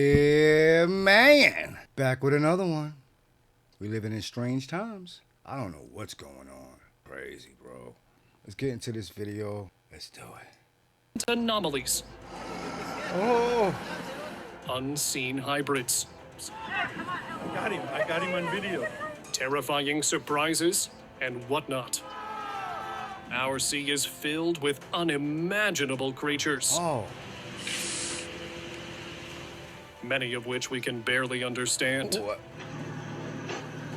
Yeah, man. Back with another one. We living in strange times. I don't know what's going on. Crazy, bro. Let's get into this video. Let's do it. Anomalies. Oh. Unseen hybrids. I got him on video. Terrifying surprises and whatnot. Our sea is filled with unimaginable creatures. Oh. Many of which we can barely understand. What?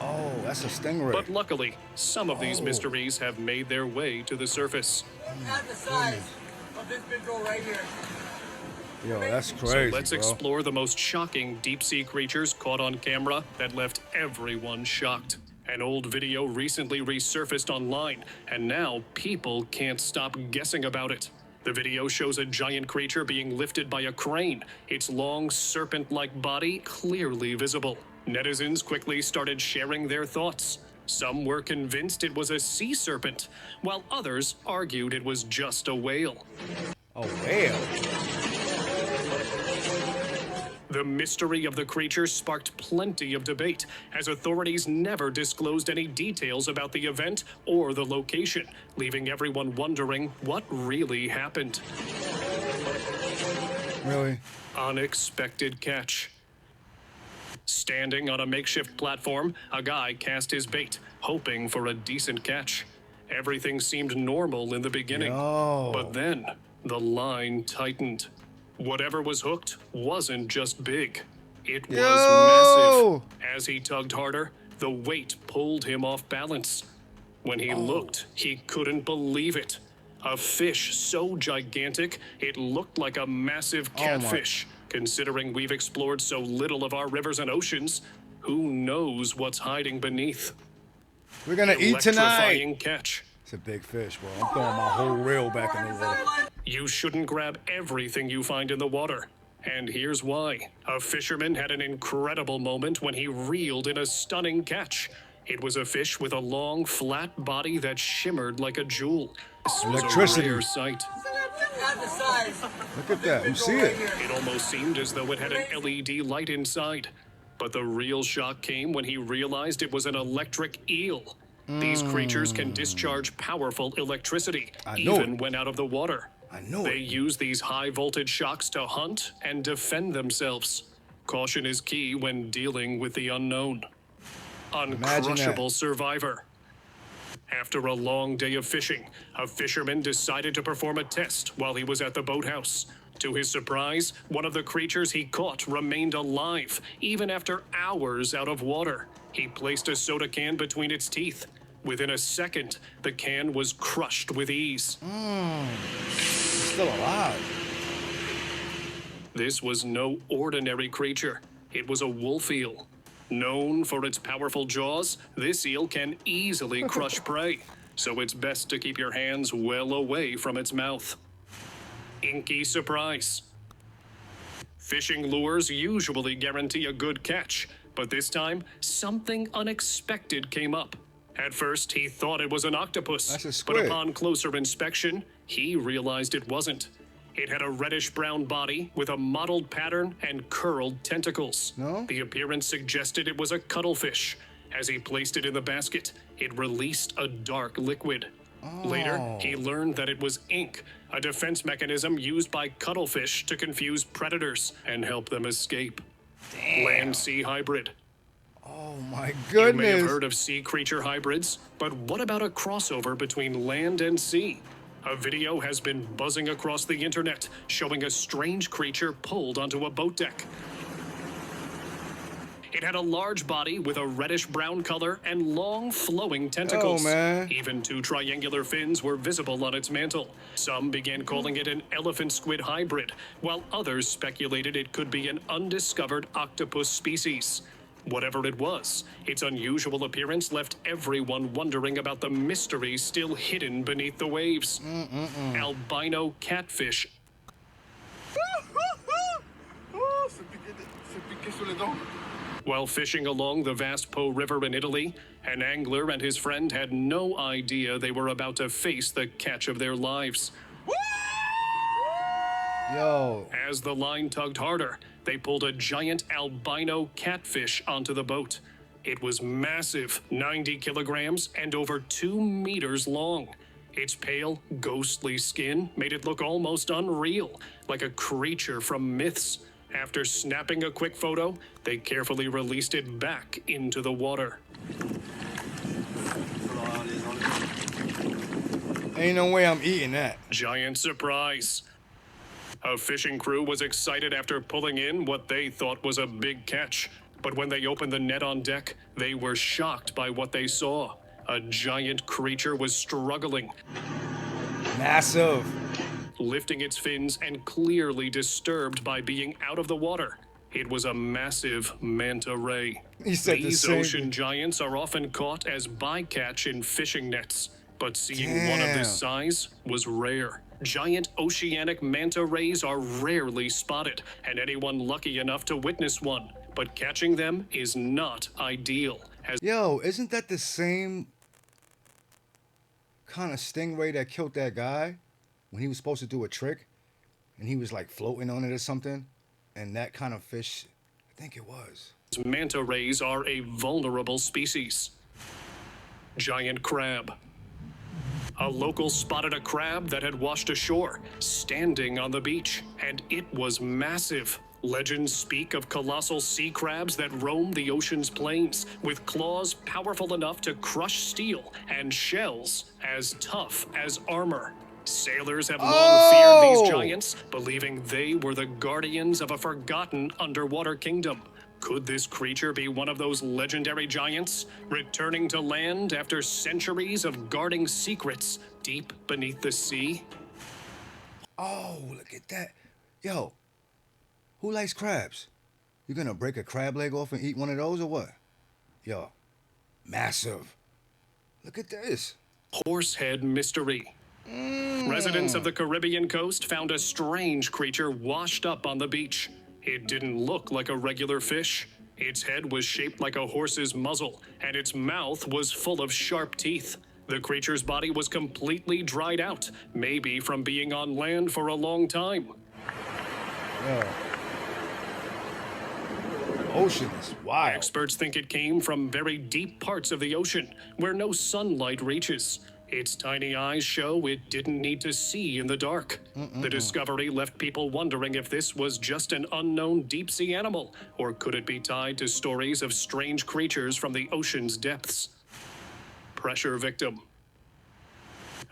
Oh, that's a stingray. But luckily, some of these mysteries have made their way to the surface. Not the size of this big girl right here. Yo, that's crazy, So let's bro. explore the most shocking deep-sea creatures caught on camera that left everyone shocked. An old video recently resurfaced online, and now people can't stop guessing about it. The video shows a giant creature being lifted by a crane, its long serpent-like body clearly visible. Netizens quickly started sharing their thoughts. Some were convinced it was a sea serpent, while others argued it was just a whale. A whale? The mystery of the creature sparked plenty of debate, as authorities never disclosed any details about the event or the location, leaving everyone wondering what really happened. Really? Unexpected catch. Standing on a makeshift platform, a guy cast his bait, hoping for a decent catch. Everything seemed normal in the beginning, Yo. but then the line tightened. Whatever was hooked wasn't just big, it was Yo. massive. As he tugged harder, the weight pulled him off balance. When he looked, he couldn't believe it. A fish so gigantic, it looked like a massive catfish. Considering we've explored so little of our rivers and oceans, who knows what's hiding beneath? We're gonna eat tonight. Electrifying catch. It's a big fish, bro. I'm throwing my whole reel back in the water. You shouldn't grab everything you find in the water. And here's why. A fisherman had an incredible moment when he reeled in a stunning catch. It was a fish with a long, flat body that shimmered like a jewel. This was Electricity. a rare sight. Not the size. Look at that. You see it? It almost seemed as though it had an LED light inside. But the real shock came when he realized it was an electric eel. These creatures can discharge powerful electricity, know even when out of the water. I know They it. use these high-voltage shocks to hunt and defend themselves. Caution is key when dealing with the unknown. Uncrushable survivor. After a long day of fishing, a fisherman decided to perform a test while he was at the boathouse. To his surprise, one of the creatures he caught remained alive, even after hours out of water. He placed a soda can between its teeth. Within a second, the can was crushed with ease. Still alive. This was no ordinary creature. It was a wolf eel. Known for its powerful jaws, this eel can easily crush prey, so it's best to keep your hands well away from its mouth. Inky surprise. Fishing lures usually guarantee a good catch, but this time, something unexpected came up. At first, he thought it was an octopus, That's a but squid. upon closer inspection, he realized it wasn't. It had a reddish-brown body with a mottled pattern and curled tentacles. No? The appearance suggested it was a cuttlefish. As he placed it in the basket, it released a dark liquid. Later, he learned that it was ink, a defense mechanism used by cuttlefish to confuse predators and help them escape. Land-sea hybrid. Oh my You may have goodness. heard of sea creature hybrids, but what about a crossover between land and sea? A video has been buzzing across the internet, showing a strange creature pulled onto a boat deck. It had a large body with a reddish-brown color and long, flowing tentacles. Oh, man. Even two triangular fins were visible on its mantle. Some began calling it an elephant-squid hybrid, while others speculated it could be an undiscovered octopus species. Whatever it was, its unusual appearance left everyone wondering about the mystery still hidden beneath the waves. Albino catfish. While fishing along the vast Po River in Italy, an angler and his friend had no idea they were about to face the catch of their lives. Yo. As the line tugged harder, they pulled a giant albino catfish onto the boat. It was massive, 90 kilograms and over 2 meters long. Its pale, ghostly skin made it look almost unreal, like a creature from myths. After snapping a quick photo, they carefully released it back into the water. Ain't no way I'm eating that. Giant surprise. A fishing crew was excited after pulling in what they thought was a big catch. But when they opened the net on deck, they were shocked by what they saw. A giant creature was struggling, Massive. lifting its fins and clearly disturbed by being out of the water. It was a massive manta ray. He said the These same ocean thing. giants are often caught as bycatch in fishing nets, but seeing one of this Damn. size was rare. Giant oceanic manta rays are rarely spotted, and anyone lucky enough to witness one. But catching them is not ideal, as Yo, isn't that the same kind of stingray that killed that guy when he was supposed to do a trick and he was like floating on it or something? And that kind of fish, I think it was. manta rays are a vulnerable species. Giant crab. A local spotted a crab that had washed ashore, standing on the beach, and it was massive. Legends speak of colossal sea crabs that roam the ocean's plains, with claws powerful enough to crush steel and shells as tough as armor. Sailors have long feared these giants, believing they were the guardians of a forgotten underwater kingdom. Could this creature be one of those legendary giants, returning to land after centuries of guarding secrets deep beneath the sea? Oh, look at that. Yo, who likes crabs? You gonna break a crab leg off and eat one of those or what? Yo, massive. Look at this. Horsehead mystery. Residents of the Caribbean coast found a strange creature washed up on the beach. It didn't look like a regular fish. Its head was shaped like a horse's muzzle, and its mouth was full of sharp teeth. The creature's body was completely dried out, maybe from being on land for a long time. Yo. Ocean is wild. Experts think it came from very deep parts of the ocean, where no sunlight reaches. Its tiny eyes show it didn't need to see in the dark. The discovery left people wondering if this was just an unknown deep-sea animal, or could it be tied to stories of strange creatures from the ocean's depths? Pressure victim.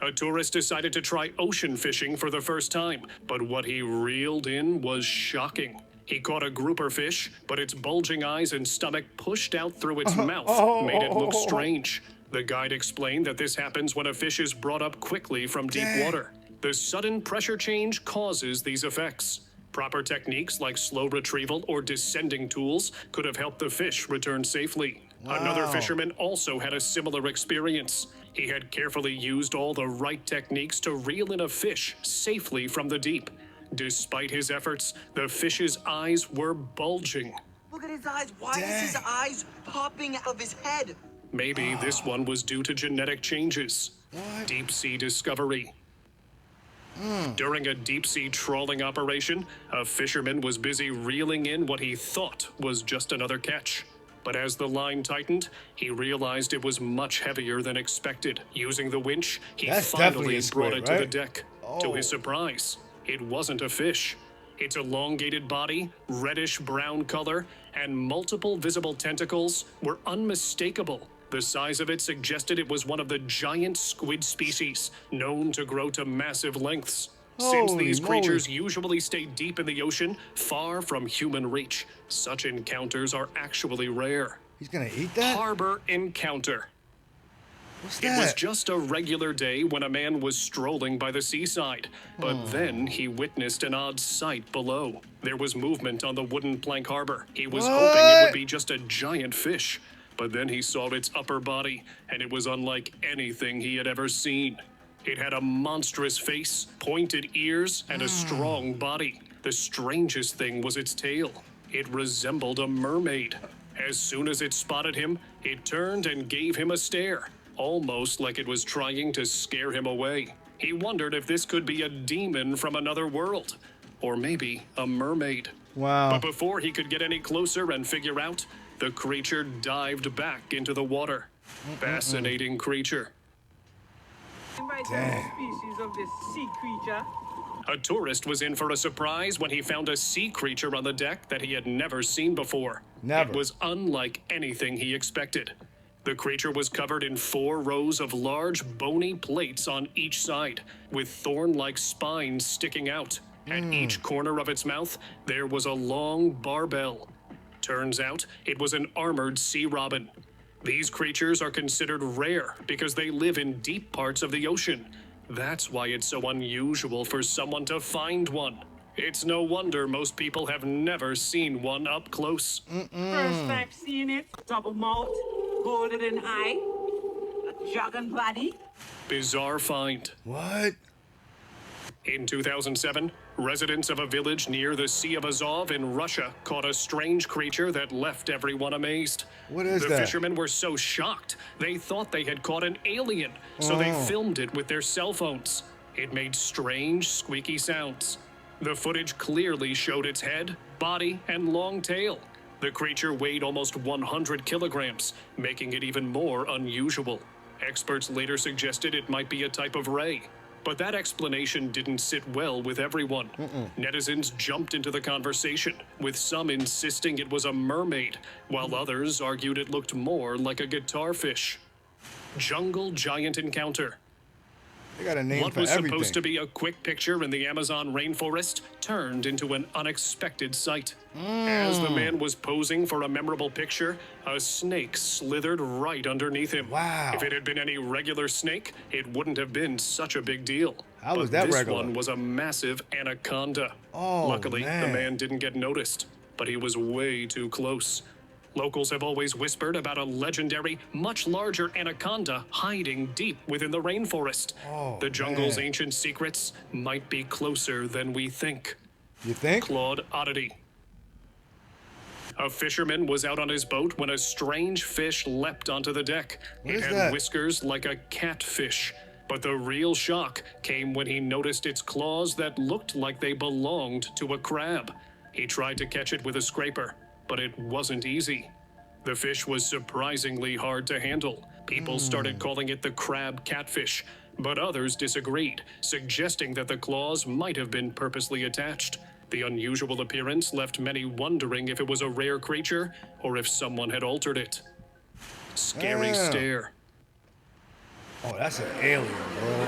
A tourist decided to try ocean fishing for the first time, but what he reeled in was shocking. He caught a grouper fish, but its bulging eyes and stomach pushed out through its mouth made it look strange. The guide explained that this happens when a fish is brought up quickly from deep water. The sudden pressure change causes these effects. Proper techniques like slow retrieval or descending tools could have helped the fish return safely. Another fisherman also had a similar experience. He had carefully used all the right techniques to reel in a fish safely from the deep. Despite his efforts, the fish's eyes were bulging. Look at his eyes. Why is his eyes popping out of his head? Maybe this one was due to genetic changes. Deep sea discovery. During a deep sea trawling operation, a fisherman was busy reeling in what he thought was just another catch. But as the line tightened, he realized it was much heavier than expected. Using the winch, he That's definitely finally a brought squid, it to the right? deck. To his surprise, it wasn't a fish. Its elongated body, reddish-brown color, and multiple visible tentacles were unmistakable. The size of it suggested it was one of the giant squid species, known to grow to massive lengths. Since Holy these moly. creatures usually stay deep in the ocean, far from human reach, such encounters are actually rare. He's gonna eat that? Harbor encounter. What's It was that? just a regular day when a man was strolling by the seaside, but then he witnessed an odd sight below. There was movement on the wooden plank harbor. He was hoping it What? would be just a giant fish, but then he saw its upper body, and it was unlike anything he had ever seen. It had a monstrous face, pointed ears, and a strong body. The strangest thing was its tail. It resembled a mermaid. As soon as it spotted him, it turned and gave him a stare, almost like it was trying to scare him away. He wondered if this could be a demon from another world, or maybe a mermaid. Wow. But before he could get any closer and figure out, the creature dived back into the water. Fascinating creature. Damn. Species of this sea creature. A tourist was in for a surprise when he found a sea creature on the deck that he had never seen before. Never. It was unlike anything he expected. The creature was covered in 4 rows of large bony plates on each side, with thorn-like spines sticking out. At each corner of its mouth, there was a long barbell. Turns out, it was an armored sea robin. These creatures are considered rare because they live in deep parts of the ocean. That's why it's so unusual for someone to find one. It's no wonder most people have never seen one up close. First time seeing it. Double malt, golden and high, a jogging body. Bizarre find. What? In 2007, residents of a village near the Sea of Azov in Russia caught a strange creature that left everyone amazed. What is the that? fishermen were so shocked, they thought they had caught an alien, so they filmed it with their cell phones. It made strange, squeaky sounds. The footage clearly showed its head, body, and long tail. The creature weighed almost 100 kilograms, making it even more unusual. Experts later suggested it might be a type of ray. But that explanation didn't sit well with everyone. Netizens jumped into the conversation, with some insisting it was a mermaid, while others argued it looked more like a guitar fish. Jungle giant encounter. They got a name What for was everything. supposed to be a quick picture in the Amazon rainforest turned into an unexpected sight. As the man was posing for a memorable picture, a snake slithered right underneath him. Wow. If it had been any regular snake, it wouldn't have been such a big deal. How was But that this regular? one was a massive anaconda. Oh, Luckily, man. the man didn't get noticed, but he was way too close. Locals have always whispered about a legendary, much larger anaconda hiding deep within the rainforest. Oh, The jungle's man. ancient secrets might be closer than we think. You think? Claude Oddity. A fisherman was out on his boat when a strange fish leapt onto the deck. What It is had that? whiskers like a catfish. But the real shock came when he noticed its claws that looked like they belonged to a crab. He tried to catch it with a scraper, but it wasn't easy. The fish was surprisingly hard to handle. People started calling it the crab catfish, but others disagreed, suggesting that the claws might have been purposely attached. The unusual appearance left many wondering if it was a rare creature or if someone had altered it. Scary Damn. stare. Oh, that's an alien, bro.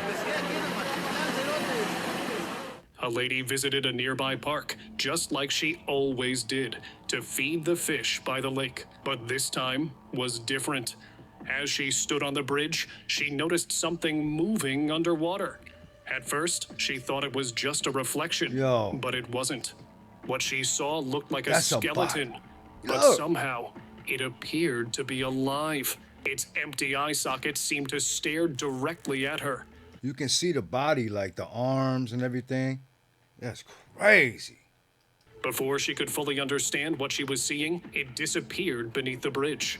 A lady visited a nearby park, just like she always did, to feed the fish by the lake. But this time was different. As she stood on the bridge, she noticed something moving underwater. At first, she thought it was just a reflection, Yo. but it wasn't. What she saw looked like a That's a skeleton, body. but Look. somehow it appeared to be alive. Its empty eye sockets seemed to stare directly at her. You can see the body, like the arms and everything. That's crazy. Before she could fully understand what she was seeing, it disappeared beneath the bridge.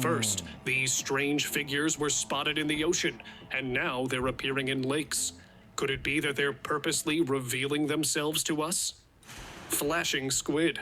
First, these strange figures were spotted in the ocean, and now they're appearing in lakes. Could it be that they're purposely revealing themselves to us? Flashing squid.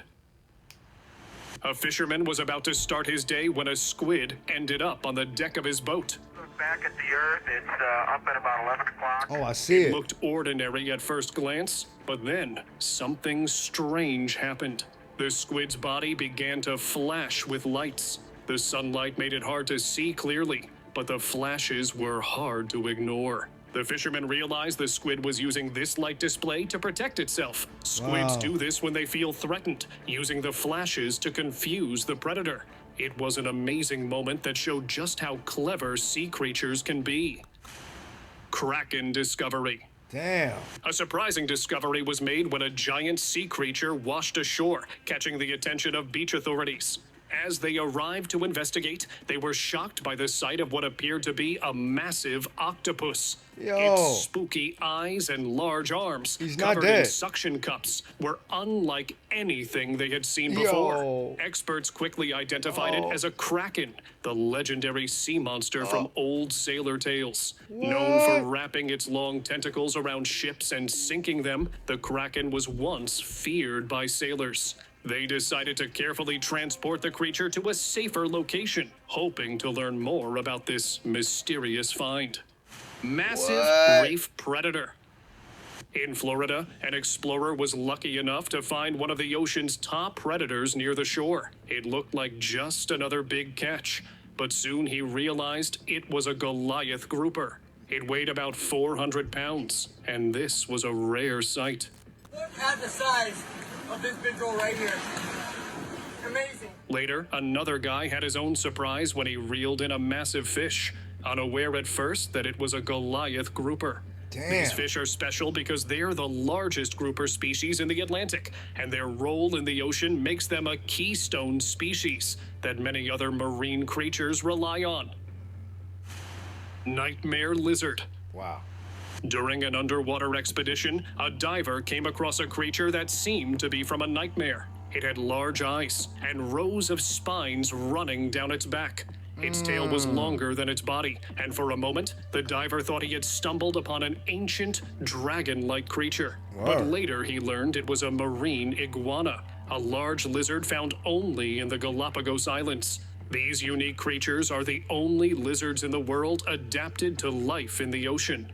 A fisherman was about to start his day when a squid ended up on the deck of his boat. Look back at the earth. It's up at about 11 o'clock. Oh, I see it. Looked ordinary at first glance, but then something strange happened. The squid's body began to flash with lights. The sunlight made it hard to see clearly, but the flashes were hard to ignore. The fisherman realized the squid was using this light display to protect itself. Squids Wow. do this when they feel threatened, using the flashes to confuse the predator. It was an amazing moment that showed just how clever sea creatures can be. Kraken discovery. Damn. A surprising discovery was made when a giant sea creature washed ashore, catching the attention of beach authorities. As they arrived to investigate, they were shocked by the sight of what appeared to be a massive octopus. Yo. Its spooky eyes and large arms, He's not covered in dead. suction cups, were unlike anything they had seen before. Yo. Experts quickly identified it as a kraken, the legendary sea monster from old sailor tales. Known for wrapping its long tentacles around ships and sinking them, the kraken was once feared by sailors. They decided to carefully transport the creature to a safer location, hoping to learn more about this mysterious find. Massive reef predator. In Florida, an explorer was lucky enough to find one of the ocean's top predators near the shore. It looked like just another big catch, but soon he realized it was a Goliath grouper. It weighed about 400 pounds, and this was a rare sight. Look at the size of this big roll right here. Amazing. Later, another guy had his own surprise when he reeled in a massive fish, unaware at first that it was a Goliath grouper. Damn. These fish are special because they're the largest grouper species in the Atlantic, and their role in the ocean makes them a keystone species that many other marine creatures rely on. Nightmare lizard. Wow. During an underwater expedition, a diver came across a creature that seemed to be from a nightmare. It had large eyes and rows of spines running down its back. Its tail was longer than its body, and for a moment, the diver thought he had stumbled upon an ancient, dragon-like creature. But later he learned it was a marine iguana, a large lizard found only in the Galapagos Islands. These unique creatures are the only lizards in the world adapted to life in the ocean.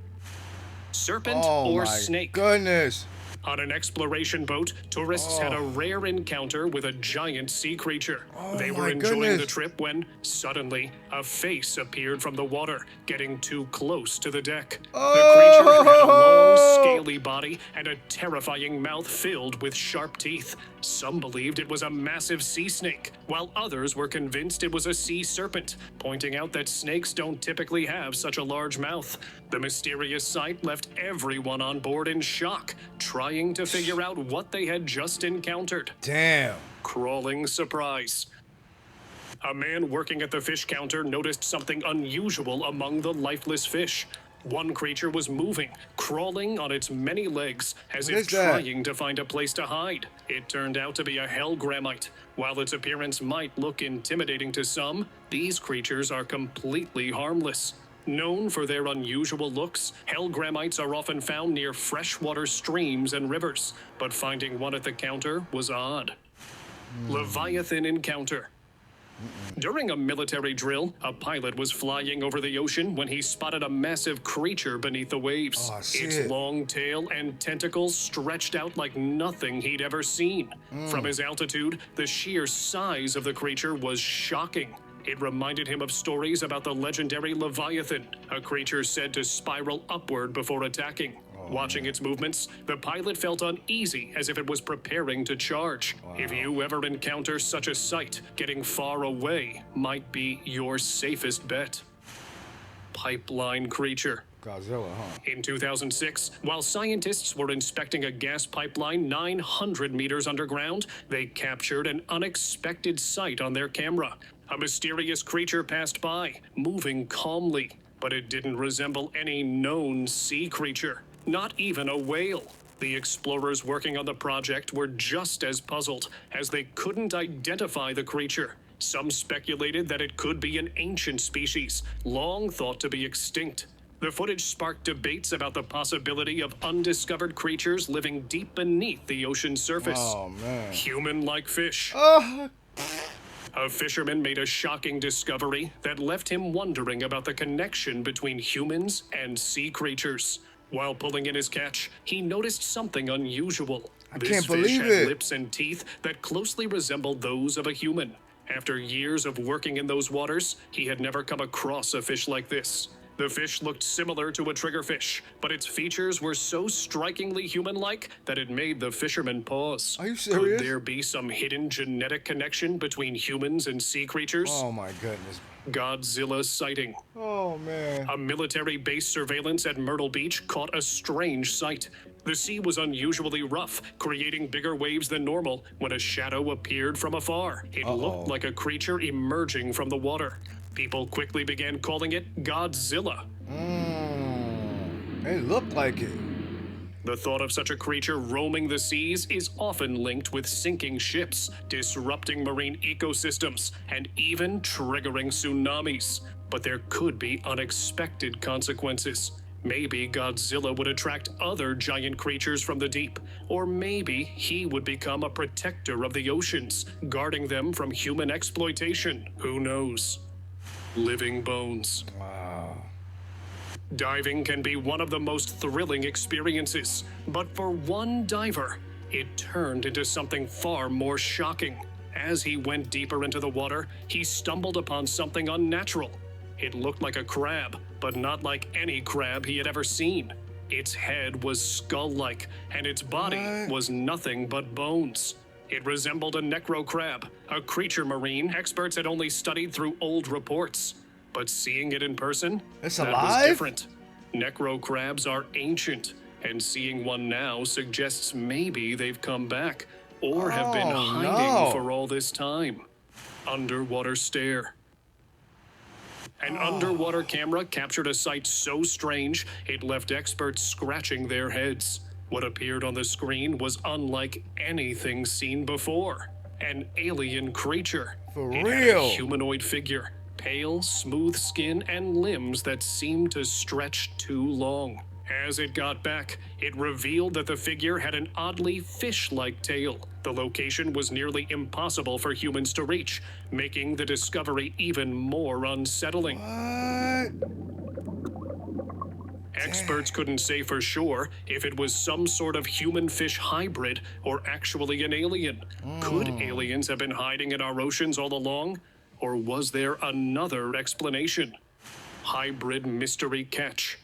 Serpent or snake. Goodness. On an exploration boat, tourists had a rare encounter with a giant sea creature. They were enjoying the trip when, suddenly, a face appeared from the water, getting too close to the deck. The creature had a long, scaly body and a terrifying mouth filled with sharp teeth. Some believed it was a massive sea snake, while others were convinced it was a sea serpent, pointing out that snakes don't typically have such a large mouth. The mysterious sight left everyone on board in shock, trying to figure out what they had just encountered. Damn. Crawling surprise. A man working at the fish counter noticed something unusual among the lifeless fish. One creature was moving, crawling on its many legs, as if trying to find a place to hide. It turned out to be a hellgrammite. While its appearance might look intimidating to some, these creatures are completely harmless. Known for their unusual looks, hellgrammites are often found near freshwater streams and rivers, but finding one at the counter was odd. Leviathan encounter. During a military drill, a pilot was flying over the ocean when he spotted a massive creature beneath the waves. Its long tail and tentacles stretched out like nothing he'd ever seen. From his altitude, the sheer size of the creature was shocking. It reminded him of stories about the legendary Leviathan, a creature said to spiral upward before attacking. Watching its movements, the pilot felt uneasy as if it was preparing to charge. If you ever encounter such a sight, getting far away might be your safest bet. Pipeline creature. Godzilla, huh? In 2006, while scientists were inspecting a gas pipeline 900 meters underground, they captured an unexpected sight on their camera. A mysterious creature passed by, moving calmly, but it didn't resemble any known sea creature, not even a whale. The explorers working on the project were just as puzzled, as they couldn't identify the creature. Some speculated that it could be an ancient species, long thought to be extinct. The footage sparked debates about the possibility of undiscovered creatures living deep beneath the ocean's surface. Oh, man. Human-like fish. A fisherman made a shocking discovery that left him wondering about the connection between humans and sea creatures. While pulling in his catch, he noticed something unusual. Can't believe fish had it. lips and teeth that closely resembled those of a human. After years of working in those waters, he had never come across a fish like this. The fish looked similar to a triggerfish, but its features were so strikingly human-like that it made the fisherman pause. Are you serious? Could there be some hidden genetic connection between humans and sea creatures? Oh my goodness. Godzilla sighting. Oh man. A military base surveillance at Myrtle Beach caught a strange sight. The sea was unusually rough, creating bigger waves than normal when a shadow appeared from afar. It looked like a creature emerging from the water. People quickly began calling it Godzilla. It looked like it. The thought of such a creature roaming the seas is often linked with sinking ships, disrupting marine ecosystems, and even triggering tsunamis. But there could be unexpected consequences. Maybe Godzilla would attract other giant creatures from the deep, or maybe he would become a protector of the oceans, guarding them from human exploitation. Who knows? Living bones. Wow. Diving can be one of the most thrilling experiences, but for one diver, it turned into something far more shocking. As he went deeper into the water, he stumbled upon something unnatural. It looked like a crab, but not like any crab he had ever seen. Its head was skull-like, and its body was nothing but bones. It resembled a necro crab, a creature marine experts had only studied through old reports. But seeing it in person, It's that alive? was different. Necro crabs are ancient, and seeing one now suggests maybe they've come back, or have been Oh, hiding no. for all this time. Underwater stare. An underwater camera captured a sight so strange, it left experts scratching their heads. What appeared on the screen was unlike anything seen before. An alien creature. For It had a real? humanoid figure, pale, smooth skin, and limbs that seemed to stretch too long. As it got back, it revealed that the figure had an oddly fish-like tail. The location was nearly impossible for humans to reach, making the discovery even more unsettling. Experts couldn't say for sure if it was some sort of human-fish hybrid or actually an alien. Could aliens have been hiding in our oceans all along? Or was there another explanation? Hybrid mystery catch.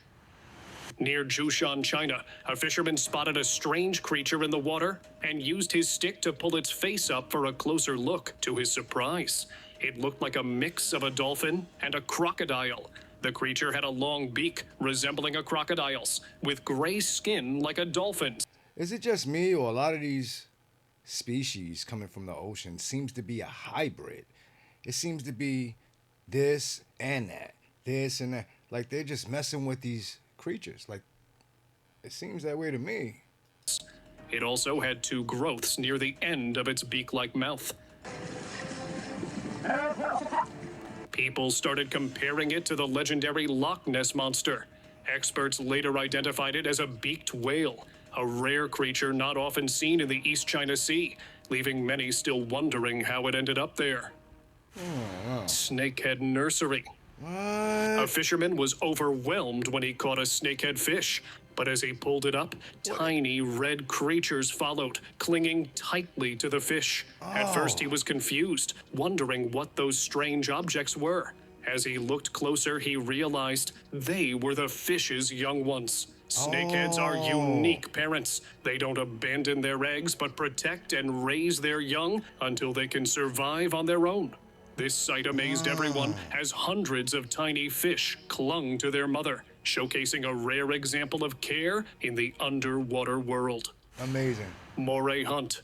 Near Jushan, China, a fisherman spotted a strange creature in the water and used his stick to pull its face up for a closer look. To his surprise, it looked like a mix of a dolphin and a crocodile. The creature had a long beak resembling a crocodile's, with gray skin like a dolphin's. Is it just me, or a lot of these species coming from the ocean seems to be a hybrid? It seems to be this and that, this and that. Like they're just messing with these creatures. Like it seems that way to me. It also had two growths near the end of its beak-like mouth. People started comparing it to the legendary Loch Ness monster. Experts later identified it as a beaked whale, a rare creature not often seen in the East China Sea, leaving many still wondering how it ended up there. Snakehead nursery. A fisherman was overwhelmed when he caught a snakehead fish, but as he pulled it up, tiny red creatures followed, clinging tightly to the fish. At first he was confused, wondering what those strange objects were. As he looked closer, he realized they were the fish's young ones. Snakeheads are unique parents. They don't abandon their eggs, but protect and raise their young until they can survive on their own. This sight amazed everyone as hundreds of tiny fish clung to their mother, showcasing a rare example of care in the underwater world. Amazing. Moray hunt.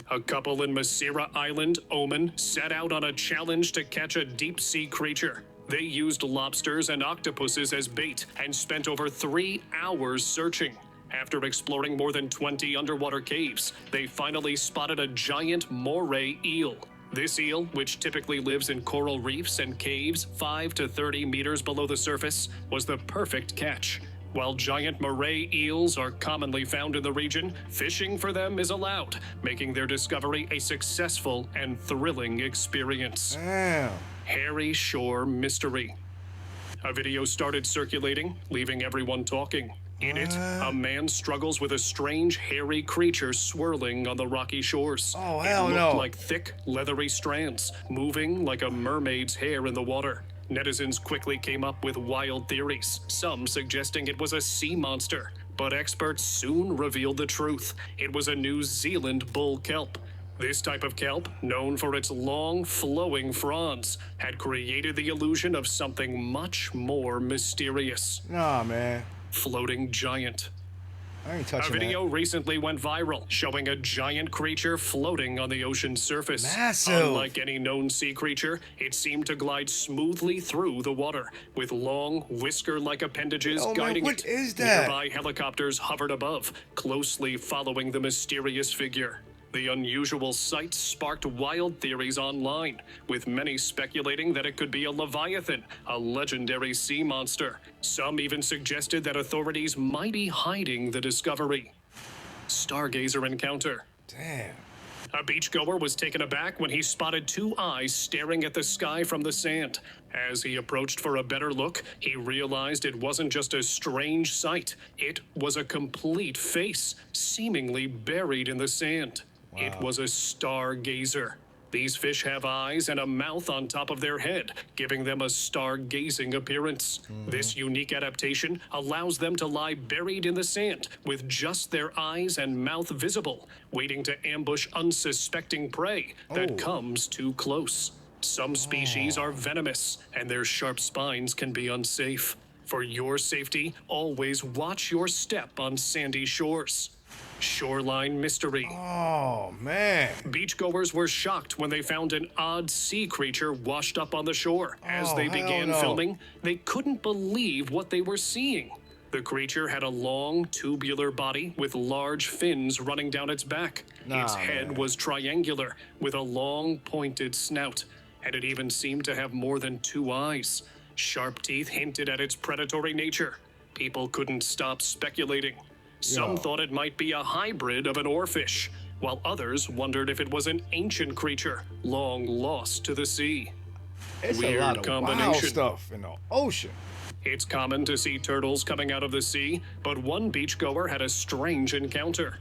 A couple in Masira Island, Oman, set out on a challenge to catch a deep-sea creature. They used lobsters and octopuses as bait and spent over 3 hours searching. After exploring more than 20 underwater caves, they finally spotted a giant moray eel. This eel, which typically lives in coral reefs and caves 5 to 30 meters below the surface, was the perfect catch. While giant moray eels are commonly found in the region, fishing for them is allowed, making their discovery a successful and thrilling experience. Damn. Hairy Shore Mystery. A video started circulating, leaving everyone talking. In it, a man struggles with a strange, hairy creature swirling on the rocky shores. Oh, hell it no. looked like thick, leathery strands, moving like a mermaid's hair in the water. Netizens quickly came up with wild theories, some suggesting it was a sea monster. But experts soon revealed the truth. It was a New Zealand bull kelp. This type of kelp, known for its long, flowing fronds, had created the illusion of something much more mysterious. Nah, man. Floating giant. I ain't A touching video recently went viral showing a giant creature floating on the ocean's surface. Massive. Unlike any known sea creature, it seemed to glide smoothly through the water, with long, whisker-like appendages Yo, man, guiding what it. is that? Nearby helicopters hovered above, closely following the mysterious figure. The unusual sight sparked wild theories online, with many speculating that it could be a leviathan, a legendary sea monster. Some even suggested that authorities might be hiding the discovery. Stargazer encounter. Damn. A beachgoer was taken aback when he spotted two eyes staring at the sky from the sand. As he approached for a better look, he realized it wasn't just a strange sight. It was a complete face, seemingly buried in the sand. It was a stargazer. These fish have eyes and a mouth on top of their head, giving them a stargazing appearance. This unique adaptation allows them to lie buried in the sand with just their eyes and mouth visible, waiting to ambush unsuspecting prey that comes too close. Some species are venomous, and their sharp spines can be unsafe. For your safety, always watch your step on sandy shores. Shoreline mystery. Oh, man. Beachgoers were shocked when they found an odd sea creature washed up on the shore. As they hell began no. filming, they couldn't believe what they were seeing. The creature had a long, tubular body with large fins running down its back. Its head was triangular, with a long, pointed snout, and it even seemed to have more than 2 eyes. Sharp teeth hinted at its predatory nature. People couldn't stop speculating. Some thought it might be a hybrid of an oarfish, while others wondered if it was an ancient creature, long lost to the sea. It's Weird a lot of wild combination. stuff in the ocean. It's common to see turtles coming out of the sea, but one beachgoer had a strange encounter.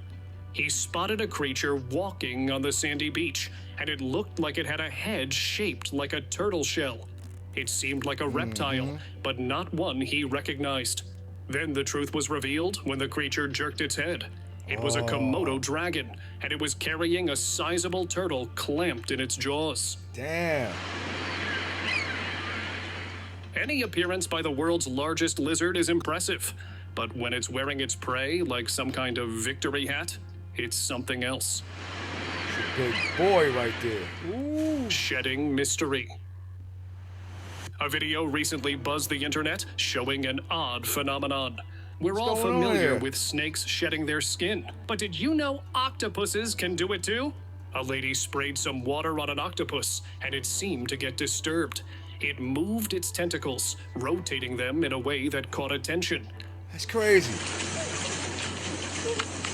He spotted a creature walking on the sandy beach, and it looked like it had a head shaped like a turtle shell. It seemed like a reptile, but not one he recognized. Then the truth was revealed when the creature jerked its head. It was a Komodo dragon, and it was carrying a sizable turtle clamped in its jaws. Damn. Any appearance by the world's largest lizard is impressive, but when it's wearing its prey like some kind of victory hat, it's something else. Big boy right there. Ooh. Shedding mystery. A video recently buzzed the internet showing an odd phenomenon. We're all going on familiar here? with snakes shedding their skin, but did you know octopuses can do it too? A lady sprayed some water on an octopus, and it seemed to get disturbed. It moved its tentacles, rotating them in a way that caught attention. That's crazy.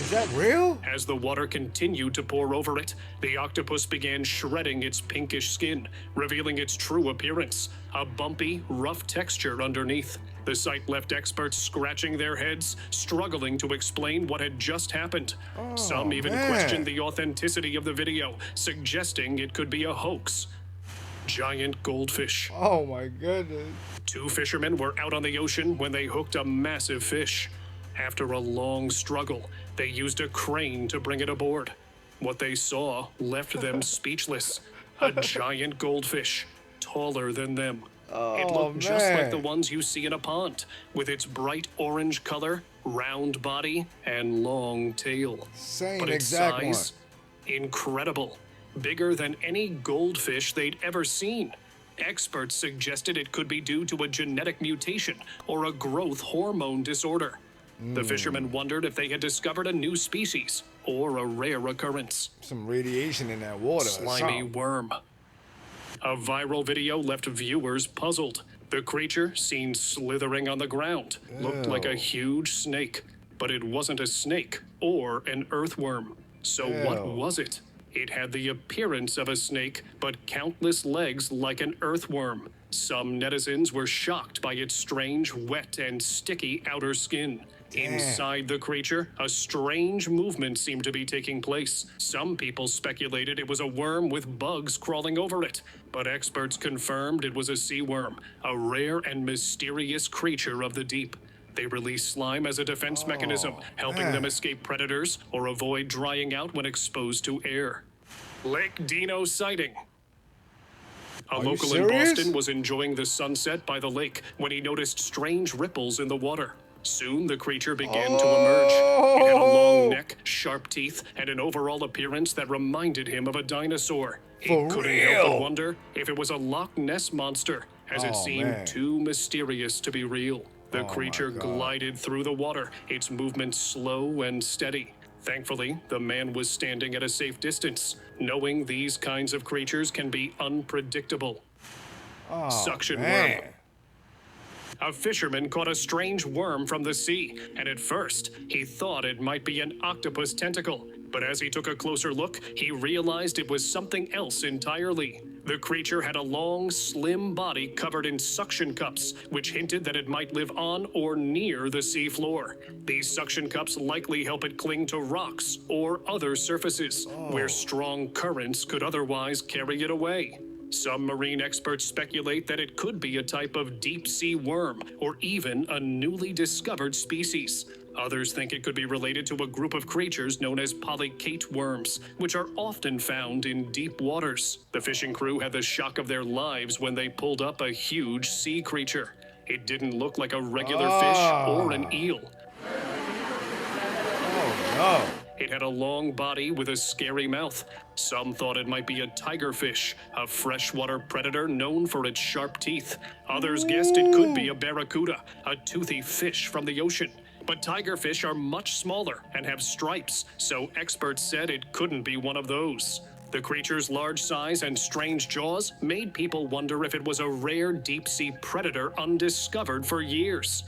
Is that real? As the water continued to pour over it, the octopus began shredding its pinkish skin, revealing its true appearance, a bumpy, rough texture underneath. The sight left experts scratching their heads, struggling to explain what had just happened. Some even man. questioned the authenticity of the video, suggesting it could be a hoax. Giant goldfish. Oh my goodness. 2 fishermen were out on the ocean when they hooked a massive fish. After a long struggle, they used a crane to bring it aboard. What they saw left them speechless. A giant goldfish, taller than them. It looked just like the ones you see in a pond, with its bright orange color, round body, and long tail. Same But its exact size, incredible. Bigger than any goldfish they'd ever seen. Experts suggested it could be due to a genetic mutation or a growth hormone disorder. The fishermen wondered if they had discovered a new species or a rare occurrence. Some radiation in that water. or Slimy something. worm. A viral video left viewers puzzled. The creature, seen slithering on the ground, looked like a huge snake. But it wasn't a snake or an earthworm. So what Ew. was it? It had the appearance of a snake, but countless legs like an earthworm. Some netizens were shocked by its strange, wet, and sticky outer skin. Inside the creature, a strange movement seemed to be taking place. Some people speculated it was a worm with bugs crawling over it, but experts confirmed it was a sea worm, a rare and mysterious creature of the deep. They release slime as a defense mechanism, helping them escape predators or avoid drying out when exposed to air. Lake Dino sighting. A you local in serious? Boston was enjoying the sunset by the lake when he noticed strange ripples in the water. Soon the creature began to emerge. It had a long neck, sharp teeth, and an overall appearance that reminded him of a dinosaur. He couldn't help but wonder if it was a Loch Ness monster, as it seemed too mysterious to be real. The creature glided through the water, its movement slow and steady. Thankfully, the man was standing at a safe distance, knowing these kinds of creatures can be unpredictable. Suction worm. A fisherman caught a strange worm from the sea, and at first, he thought it might be an octopus tentacle. But as he took a closer look, he realized it was something else entirely. The creature had a long, slim body covered in suction cups, which hinted that it might live on or near the seafloor. These suction cups likely help it cling to rocks or other surfaces, where strong currents could otherwise carry it away. Some marine experts speculate that it could be a type of deep-sea worm, or even a newly discovered species. Others think it could be related to a group of creatures known as polycate worms, which are often found in deep waters. The fishing crew had the shock of their lives when they pulled up a huge sea creature. It didn't look like a regular fish or an eel. It had a long body with a scary mouth. Some thought it might be a tigerfish, a freshwater predator known for its sharp teeth. Others guessed it could be a barracuda, a toothy fish from the ocean. But tigerfish are much smaller and have stripes, so experts said it couldn't be one of those. The creature's large size and strange jaws made people wonder if it was a rare deep-sea predator undiscovered for years.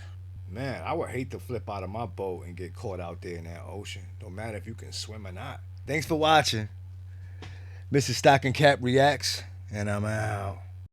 Man, I would hate to flip out of my boat and get caught out there in that ocean. No matter if you can swim or not. Thanks for watching. Mr. Stocking Cap Reacts, and I'm out.